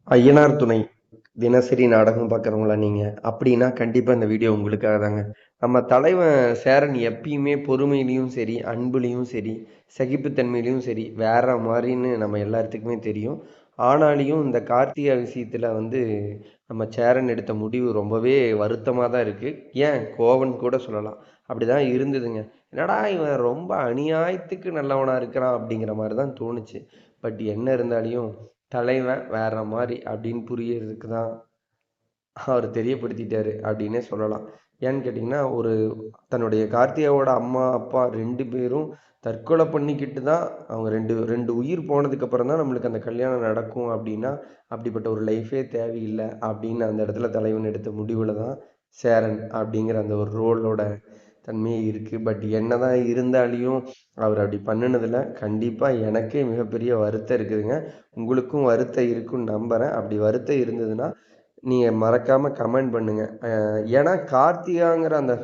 ஐயனார் துணை தினசரி நாடகம் பார்க்குறவங்களா நீங்க? அப்படின்னா கண்டிப்பா இந்த வீடியோ உங்களுக்காக தாங்க. நம்ம தலைவன் சேரன் எப்பயுமே பொறுமையிலயும் சரி, அன்புலயும் சரி, சகிப்புத்தன்மையிலயும் சரி, வேற மாரின்னு நம்ம எல்லாத்துக்குமே தெரியும். ஆனாலும் இந்த கார்த்திகா விஷயத்துல நம்ம சேரன் எடுத்த முடிவு ரொம்பவே வருத்தமா தான் இருக்கு. ஏன் கோவம்ன்னு கூட சொல்லலாம். அப்படிதான் இருந்ததுங்க. என்னடா இவன் ரொம்ப அநியாயத்துக்கு நல்லவனா இருக்கிறான் அப்படிங்கிற மாரி தான் தோணுச்சு. பட் என்ன இருந்தாலும் தலைவன் வேற மாரி அப்படின்னு புரியறதுக்கு தான் அவர் தெரியப்படுத்திட்டாரு அப்படின்னே சொல்லலாம். ஏன்னு கேட்டிங்கன்னா, தன்னுடைய கார்த்திகாவோட அம்மா, அப்பா 2 பேரும் தற்கொலை பண்ணிக்கிட்டு தான் அவங்க 2 உயிர் போனதுக்கப்புறம் தான் நம்மளுக்கு அந்த கல்யாணம் நடக்கும் அப்படின்னா, அப்படிப்பட்ட ஒரு லைஃபே தேவையில்ல அப்படின்னு அந்த இடத்துல தலைவன் எடுத்த முடிவுல தான் சேரன் அப்படிங்கிற அந்த ஒரு ரோலோட தன்மையே இருக்கு. பட் என்னதான் இருந்தாலியும் அவர் அப்படி பண்ணுனதுல கண்டிப்பா எனக்கே மிகப்பெரிய வருத்தம் இருக்குதுங்க. உங்களுக்கும் வருத்தம் இருக்குன்னு நம்புறேன். அப்படி வருத்தம் இருந்ததுன்னா, நீங்க மறக்காம கமெண்ட் பண்ணுங்க. ஏன்னா கார்த்திகாங்கிற அந்த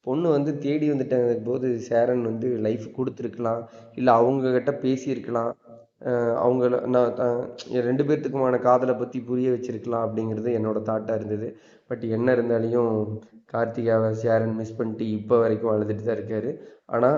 பொண்ணு தேடி வந்துட்ட போது சேரன் லைஃப் குடுத்துருக்கலாம். இல்ல அவங்க கிட்ட பேசியிருக்கலாம். அவங்கள நான் 2 பேத்துக்குமான காதல பத்தி புரிய வச்சிருக்கலாம் அப்படிங்கிறது என்னோட தாட்டா இருந்தது. பட் என்ன இருந்தாலும் கார்த்திகாவ சேரன் மிஸ் பண்ணிட்டு இப்ப வரைக்கும் அழுதுட்டு தான் இருக்காரு. ஆனா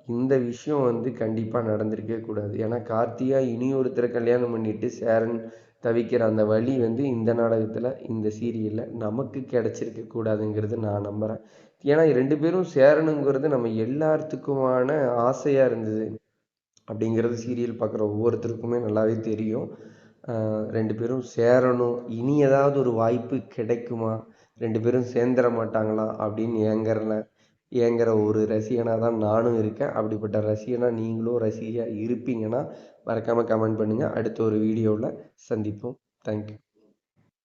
இந்த விஷயம் கண்டிப்பா நடந்திருக்கவே கூடாது. ஏன்னா கார்த்திகா இனி ஒருத்தர கல்யாணம் பண்ணிட்டு சேரன் தவிக்கிற அந்த வலி இந்த நாடகத்துல, இந்த சீரியல்ல நமக்கு கிடைச்சிருக்க கூடாதுங்கிறது நான் நம்புறேன். ஏன்னா 2 பேரும் சேரணுங்கிறது நம்ம எல்லாத்துக்குமான ஆசையா இருந்தது. அப்படிங்கிறது சீரியல் பார்க்குற ஒவ்வொருத்தருக்குமே நல்லாவே தெரியும். 2 பேரும் சேரணும். இனி ஏதாவது ஒரு வாய்ப்பு கிடைக்குமா? 2 பேரும் சேர்ந்துற மாட்டாங்களா? அப்படின்னு ஏங்குற ஒரு ரசிகனா தான் நானும் இருக்கேன். அப்படிப்பட்ட ரசிகனா நீங்களும் ரசிகையா இருப்பீங்கன்னா, மறக்காம கமெண்ட் பண்ணுங்க. அடுத்த ஒரு வீடியோல சந்திப்போம். Thank you.